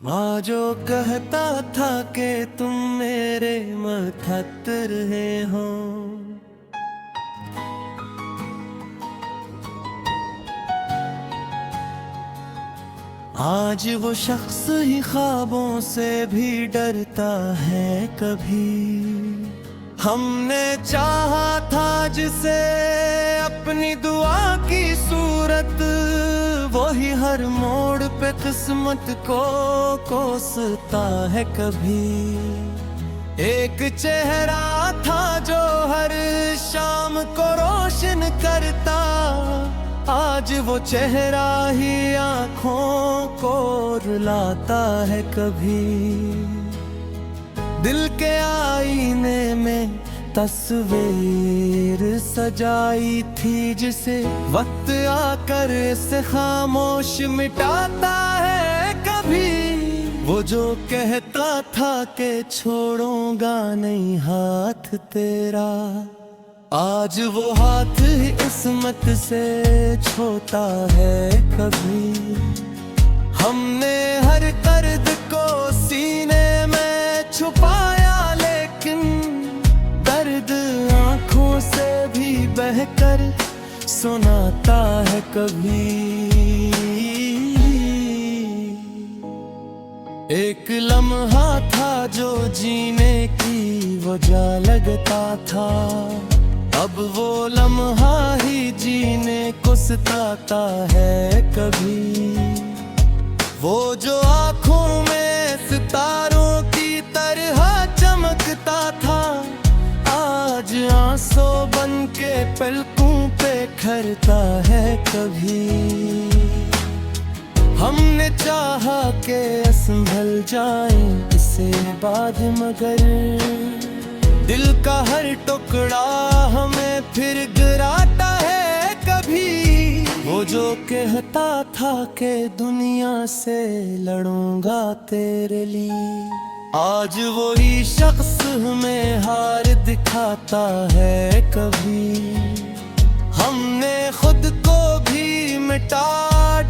माँ जो कहता था कि तुम मेरे मथत रहे हो, आज वो शख्स ही ख्वाबों से भी डरता है कभी। हमने चाहा था जिसे अपनी दुआ की सूरत, वो ही हर मोड़ पे किस्मत को कोसता है कभी। एक चेहरा था जो हर शाम को रोशन करता, आज वो चेहरा ही आँखों को रुलाता है कभी। दिल के आईने में तस्वीर सजाई थी जिसे वक्त आकर से खामोश मिटाता है कभी। वो जो कहता था कि छोड़ूंगा नहीं हाथ तेरा, आज वो हाथ ही किस्मत से छोटा है कभी। हमने हर दर्द को सीने में छुपाया, लेकिन दर्द आँखों से भी बहकर सुनाता है कभी। एक लम्हा था जो जीने की वजह लगता था, अब वो लम्हा ही जीने को सताता है कभी। वो जो आँखों में सितारों की तरह चमकता था, आज आंसू बन के पलकों पे खरता है कभी। हमने चाहा कि संभल जाएं इससे बाद, मगर दिल का हर टुकड़ा हमें फिर गिराता है कभी। वो जो कहता था कि दुनिया से लड़ूंगा तेरे लिए, आज वही शख्स हमें हार दिखाता है कभी। हमने खुद को भी मिटा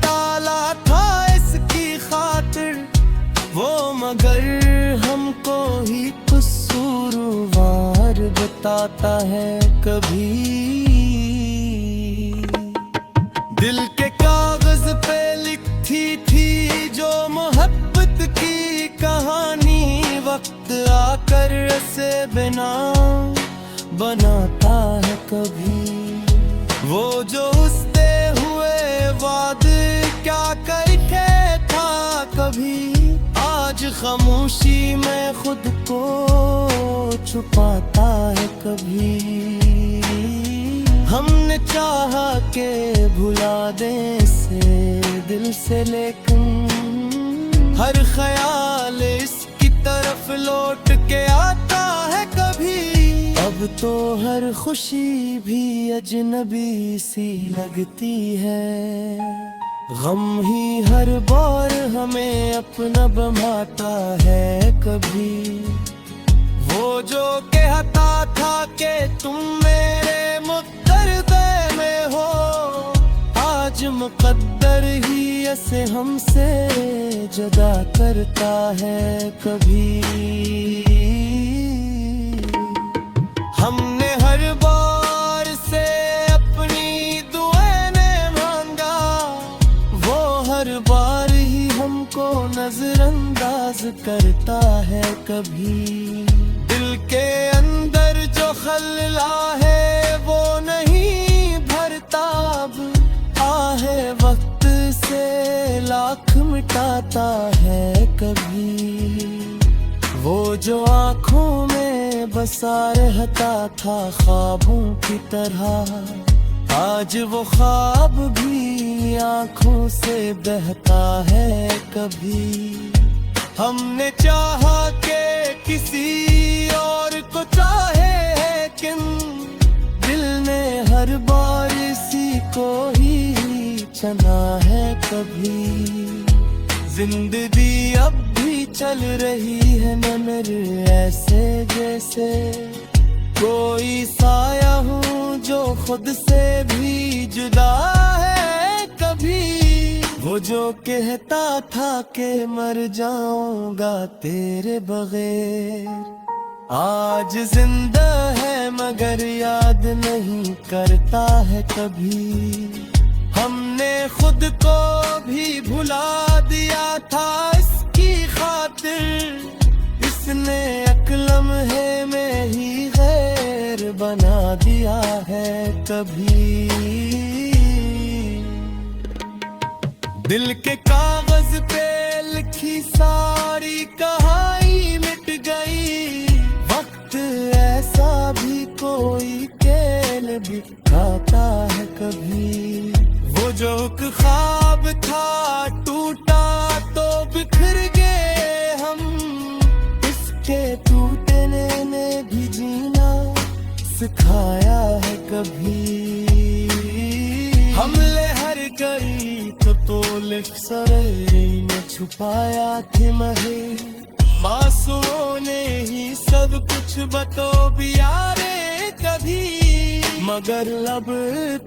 डाला था इसकी खातिर, वो मगर हमको ही कसूरवार बताता है कभी। दिल के कागज पे लिखी थी जो मोहब्बत की कहानी, वक्त आकर से बिना बनाता है कभी। वो जो उससे हुए वादे क्या करके था कभी, आज खामोशी में खुद को छुपाता है कभी। हमने चाहा के भुला दें इसे दिल से, लेकिन हर ख्याल इसकी तरफ लौट के आता है कभी। अब तो हर खुशी भी अजनबी सी लगती है, गम ही हर बार हमें अपना बमाता है कभी। वो जो कहता था कि तुम मेरे मुक़द्दर में हो, आज मुक़द्दर ही ऐसे हमसे जुदा करता है कभी। हमने हर बार से अपनी दुआएं मांगा, वो हर बार ही हमको नजरअंदाज करता है कभी। दिल के अंदर जो खल्ला है वो नहीं भरता, अब आहे वक्त से लाख मिटाता है कभी। वो जो आँखों में बसा रहता था ख्वाबों की तरह, आज वो ख्वाब भी आँखों से बहता है कभी। हमने चाहा कि किसी और को चाहे, लेकिन दिल ने हर बार इसी को ही चुना है कभी। जिंदगी अब भी चल रही है न मेरे ऐसे जैसे, कोई साया हूँ जो खुद से भी जुदा है कभी। वो जो कहता था कि मर जाऊंगा तेरे बगैर, आज जिंदा है मगर याद नहीं करता है कभी। हमने खुद को भी भुला दिया था इसकी खातिर, इसने अक्लम है में ही गैर बना दिया है कभी। दिल के कागज पे लिखी सारी कहानी मिट गई, वक्त ऐसा भी कोई खेल भी खाता है कभी। वो जो ख्वाब था टूटा तो बिखर गए हम, इसके टूटने ने भी जीना सिखाया है कभी। हमले हर गई तो लिख सरे ने छुपाया थे महे, मासूमों ने ही सब कुछ बतो भी यारे कभी। मगर लब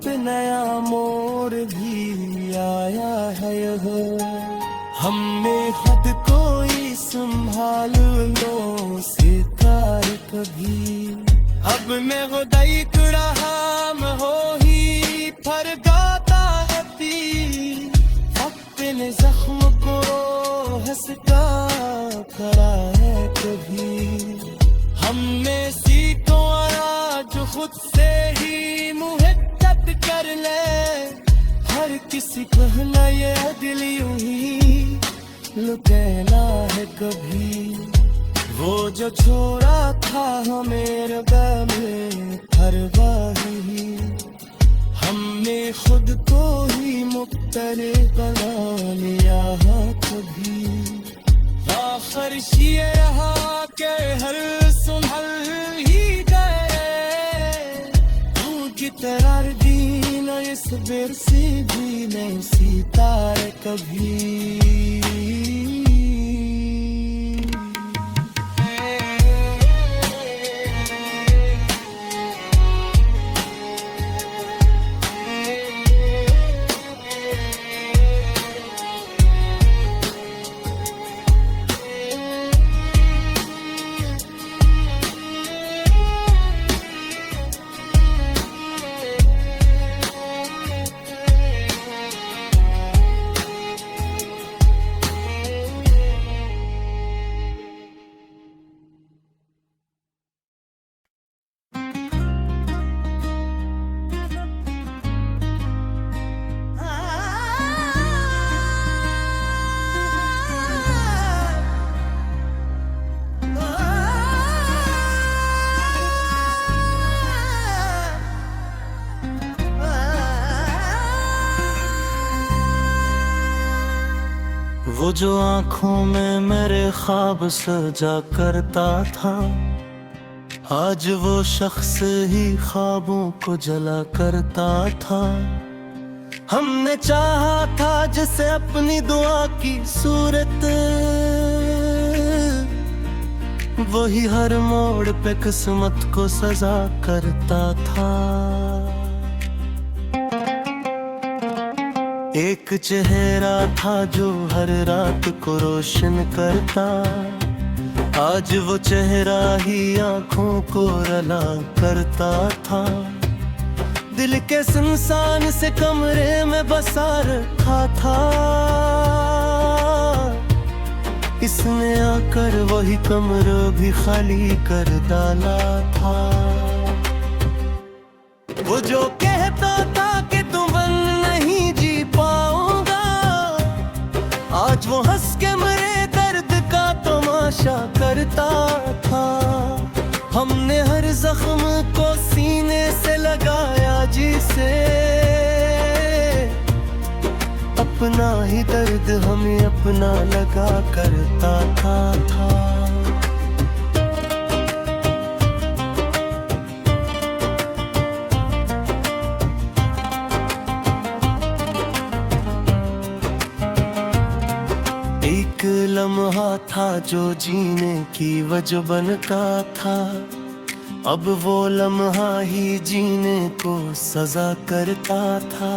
पे नया मोड़ भी आया है यह, हमने खुद को ही संभाल लो सितार कभी। अब मैं खुदाई रहा मैं हो ही फरगाता है पी, अपने जख्म को हंसता करा है कभी। हमने सीखो जो खुद से ही मुहब्बत कर ले, हर किसी कहना ये दिल यूं ही लुटेना है कभी। वो जो छोड़ा था हमें रबा में हर बारी, हमने खुद को ही मुक्तरे बना लिया कभी। आखिर ये रहा के हर सुनहल ही गए, तू की तरह दीन इस बिरसी भी नहीं सितारे कभी। वो जो आँखों में मेरे ख्वाब सजा करता था, आज वो शख्स ही ख्वाबों को जला करता था। हमने चाहा था जिसे अपनी दुआ की सूरत, वही हर मोड़ पे किस्मत को सजा करता था। एक चेहरा था जो हर रात को रोशन करता, आज वो चेहरा ही आंखों को रला करता था। दिल के सुनसान से कमरे में बसा रखा था, इसने आकर वही कमरा भी खाली कर डाला था। वो जो कहता था कि तुम नहीं जी पाऊंगा, आज वो हंस के मेरे दर्द का तमाशा करता था। हमने हर जख्म को सीने से लगाया जिसे, अपना ही दर्द हमें अपना लगा करता था। एक लम्हा था जो जीने की वजह बनता था, अब वो लम्हा ही जीने को सजा करता था।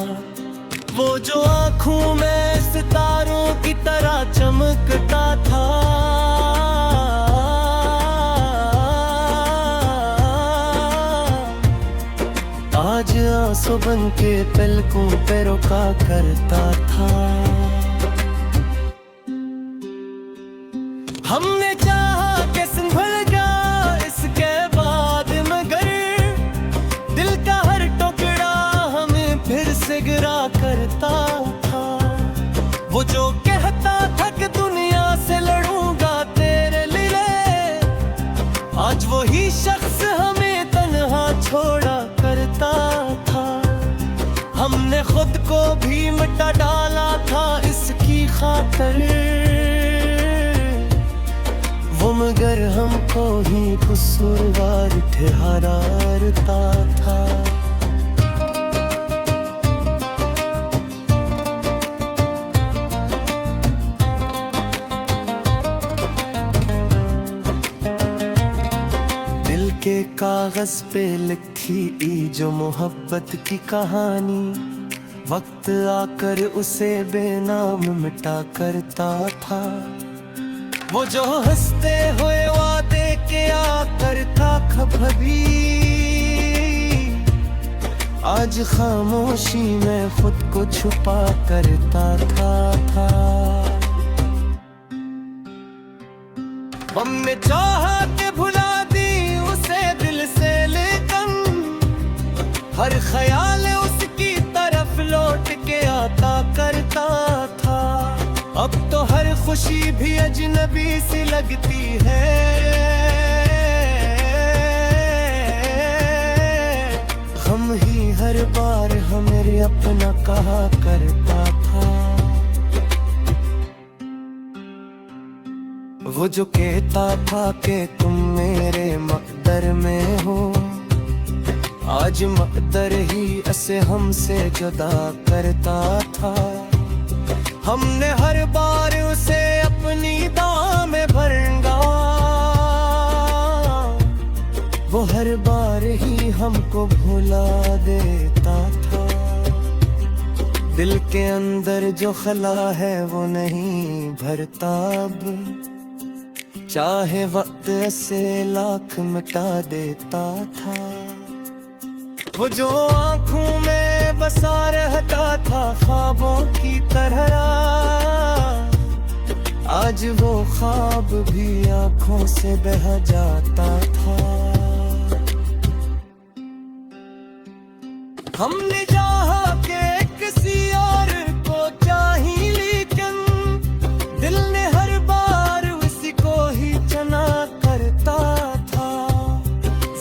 वो जो आंखों में सितारों की तरह चमकता था, आज आंसू बन के पलकों पे रोका करता था। हमने चाहा कि संभल जा इसके बाद, मगर दिल का हर टुकड़ा हमें फिर से गिरा करता था। वो जो कहता था कि दुनिया से लड़ूंगा तेरे लिए, आज वही शख्स हमें तन्हा छोड़ा करता था। हमने खुद को भी मिटा डाला था इसकी खातिर, वो मगर हमको ही कसूरवार ठहराता था। दिल के कागज पे लिखी जो मोहब्बत की कहानी, वक्त आकर उसे बेनाम मिटा करता था। वो जो हंसते हुए वादे के आकर था कभी, आज खामोशी में खुद को छुपा करता था। हमने चाहा के भुला दी उसे दिल से, लेकिन हर ख्याल उसकी तरफ लौट के आता करता था। अब तो हर खुशी भी अजनबी सी लगती है, हम ही हर बार हमें अपना कहा करता था। वो जो कहता था कि तुम मेरे मकदर में हो, आज मकदर ही ऐसे हमसे जुदा करता था। हमने हर बार उसे अपनी दां में भरंगा, वो हर बार ही हमको भुला देता था। दिल के अंदर जो खला है वो नहीं भरता अब, चाहे वक्त से लाख मिटा देता था। वो जो आंखों में बसा रहता था ख्वाबों की तरह, आज वो ख्वाब भी आंखों से बह जाता था। हमने चाहा कि किसी और को चाहिए, लेकिन दिल ने हर बार उसी को ही चुना करता था।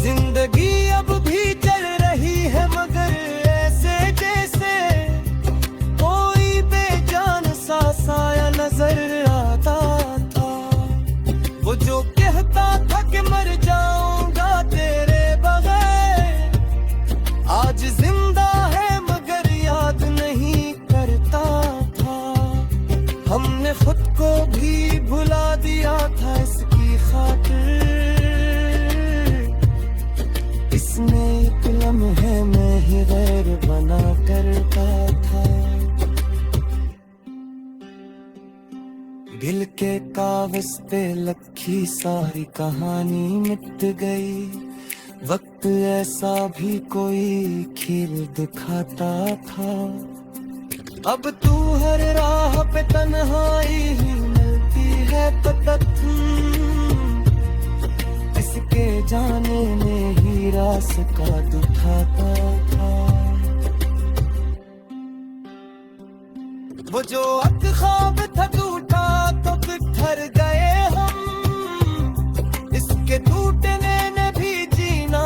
जिंदगी अब भी चल रही है मगर ऐसे जैसे कोई बेजान सा साया नजर आता था। वो जो कहता था कि मर जाऊंगा तेरे बगैर, आज जिंदा है मगर याद नहीं करता था। हमने खुद को भी भुला दिया था इसकी खातिर, इसने एक लम्हे में ही गैर बना करता था। दिल के कागज पे लखी सारी कहानी मिट गई, वक्त ऐसा भी कोई खेल दिखाता था। अब तू हर राह पे तन्हाई ही मिलती है तो इसके जाने में ही रास का दुखाता था। वो जो अब ख्वाब था टूटा तो बिखर गए हम, इसके टूटने ने भी जीना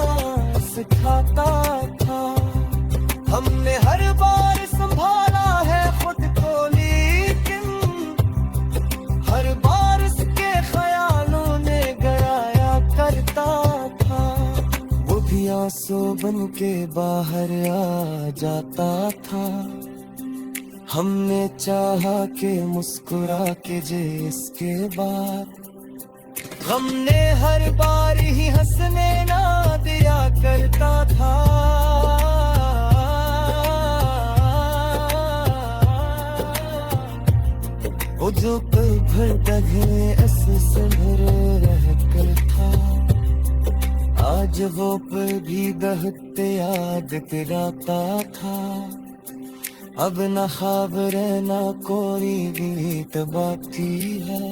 सिखाता था। हमने हर बार संभाला है खुद को, लेकिन हर बार उसके ख्यालों ने गराया करता था। वो भी आंसू बन के बाहर आ जाता था। हमने चाहा कि मुस्कुरा के जे इसके बाद, हमने हर बार ही हंसने ना दिया करता था। वो जो पल भर दगे ऐसे भरे रह कर था, आज वो पल भी बहते याद दिलाता था। अब न ख्वाब रहना कोई गीत बाकी है,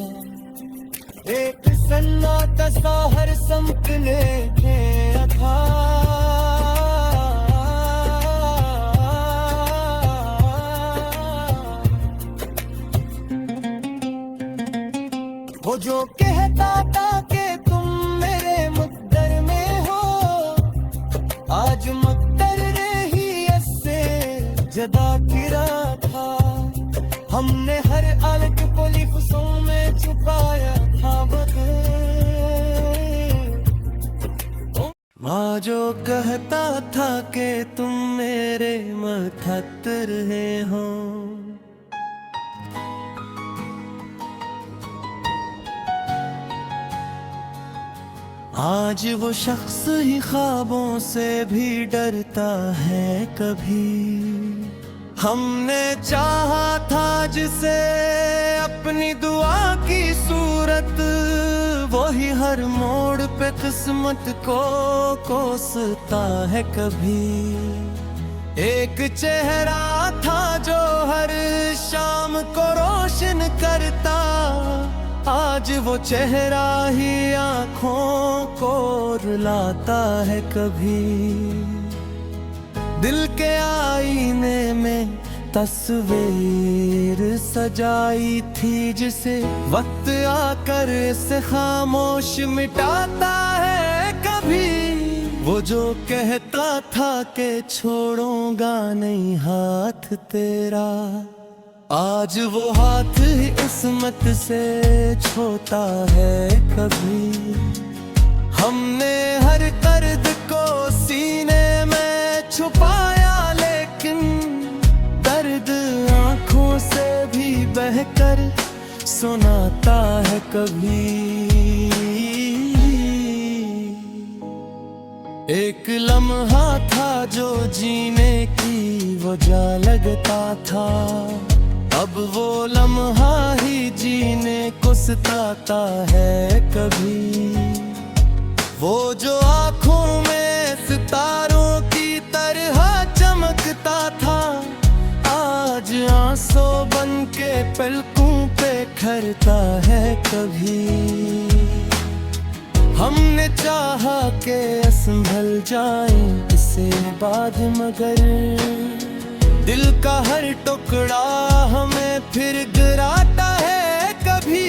एक सन्नाटा सा हर संपने थे अथा। वो जो कहता था कि तुम मेरे मुक़द्दर में हो, आज मुक़द्दर ने ही ऐसे जदा किया था। हमने हर अलग को लिफ्ज़ों में छुपाया था माँ जो कहता था कि तुम मेरे मखत रहे हो, आज वो शख्स ही ख्वाबों से भी डरता है कभी। हमने चाहा था जिसे अपनी दुआ की सूरत, वो ही हर मोड़ पे किस्मत को कोसता है कभी। एक चेहरा था जो हर शाम को रोशन करता, आज वो चेहरा ही आँखों को रुलाता है कभी। दिल के आईने में तस्वीर सजाई थी, जिसे वक्त आकर से खामोश मिटाता है कभी। वो जो कहता था कि छोड़ूंगा नहीं हाथ तेरा, आज वो हाथ ही किस्मत से छोटा है कभी। हमने हर दर्द को सीने में छुपाया, लेकिन दर्द आँखों से भी बहकर सुनाता है कभी। एक लम्हा था जो जीने की वजह लगता था, अब वो लम्हा ही जीने को सताता है कभी। वो जो आँखों में सितारों की तरह चमकता था, आज आंसू बन के पलकों पे खरता है कभी। हमने चाहा कि संभल जाए इससे बाद, मगर दिल का हर टुकड़ा हमें फिर गिराता है कभी।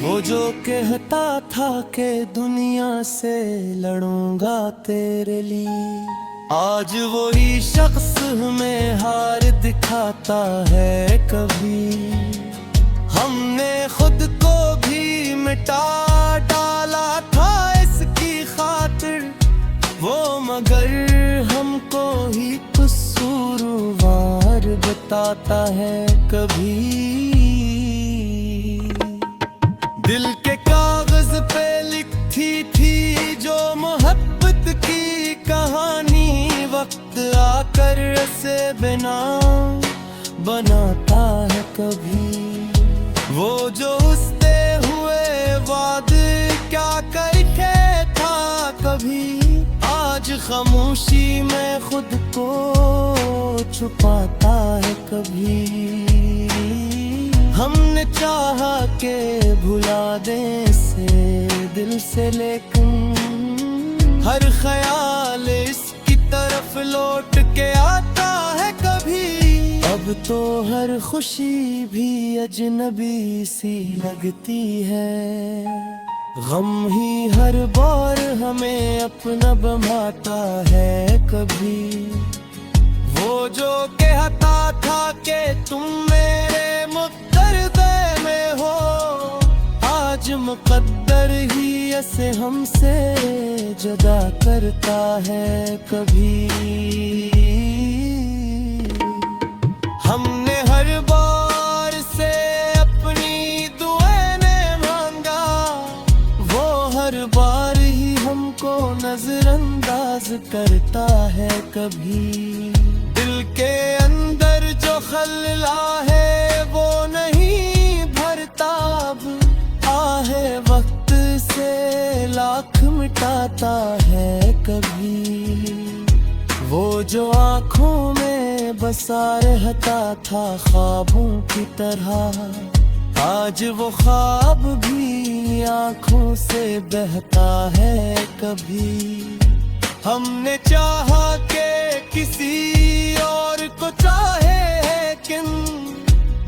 वो जो कहता था कि दुनिया से लड़ूंगा तेरे लिए, आज वही शख्स हमें हार दिखाता है कभी। हमने खुद को भी मिटा डाला था इसकी खातिर, वो मगर हमको ही कसूरवार बताता है कभी। दिल के कागज पे लिखी थी जो मोहब्बत की कहानी, वक्त आकर से बिना बनाता है कभी। वो जो उससे हुए वादे क्या करके था कभी, आज खामोशी में खुद को छुपाता है कभी। हमने चाहा कि भुला दें से दिल से, लेकिन हर ख्याल इसकी तरफ लौट के आता है कभी। अब तो हर खुशी भी अजनबी सी लगती है, गम ही हर बार हमें अपना बम्बाता है कभी। वो जो कहता था कि तुम मेरे मुक़द्दर में हो, आज मुक़द्दर ही ऐसे हमसे जुदा करता है कभी। हमने हर बार से अपनी दुआएं मांगा, वो हर बार ही हमको नजरअंदाज करता है कभी। दिल के अंदर जो खल्ला है वो नहीं भर है वक्त से लाख मिटाता है कभी, वो जो आँखों में बसा रहता था ख्वाबों की तरह, आज वो ख्वाब भी आँखों से बहता है कभी। हमने चाहा के किसी और को चाहे, लेकिन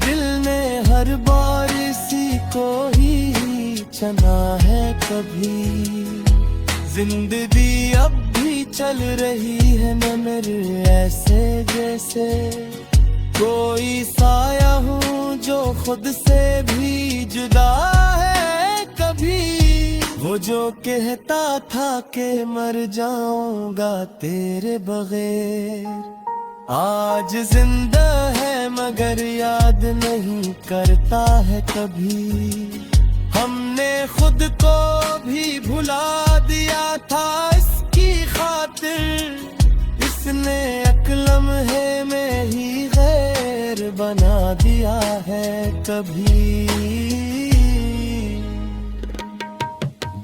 दिल ने हर बार इसी को ही चना है कभी। जिंदगी अब भी चल रही है न मेरे ऐसे जैसे, कोई साया हूँ जो खुद से भी जुदा है कभी। वो जो कहता था कि मर जाऊंगा तेरे बगैर, आज जिंदा है मगर याद नहीं करता है कभी। हमने खुद को भी भुला दिया था इसकी खातिर, इसने अक्लम है में ही गैर बना दिया है कभी।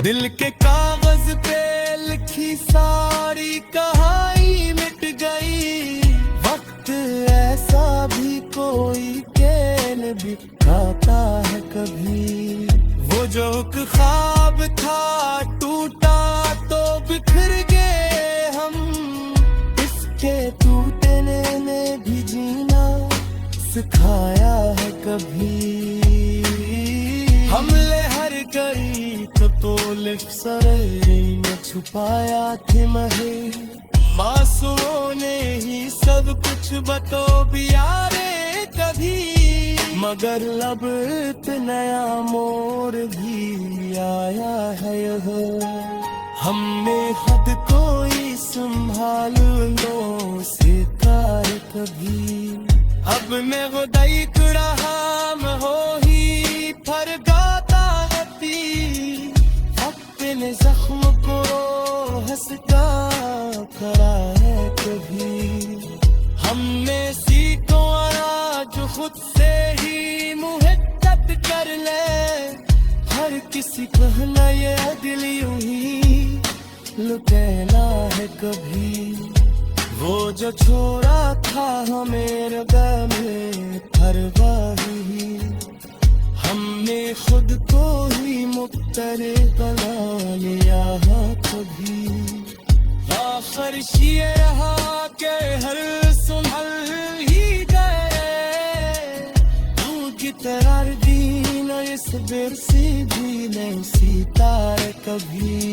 दिल के कागज पे लिखी सारी कहानी मिट गई, वक्त ऐसा भी कोई खेल भी खाता है कभी। वो जो ख्वाब था टूटा तो बिखर गए हम, इसके टूटने ने भी जीना सिखाया है कभी। हमले हर गई तो लिख सरे न छुपाया थे महे, मासूमों ने ही सब कुछ बतो भी यारे कभी। मगर लब पे नया मोड़ भी आया है यह, हमने खुद को ही संभाल लो सिकार कभी। अब मैं वो देख रहा मैं हो ही फरगाता हती, अपने जख्म को हंसता करा है कभी। हमने सीखो आज खुद से ही मुहब्बत कर ले, हर किसी कहना ये दिल यूं ही लुटेना है कभी। वो जो छोड़ा था हमें रगा में परवाही, हमने खुद को ही मुक्तरे बना लिया है कभी। आखिर ये रहा के हर सुनहल ही गए, तू की तरह दीन इस बिरसी भी नहीं सीता कभी।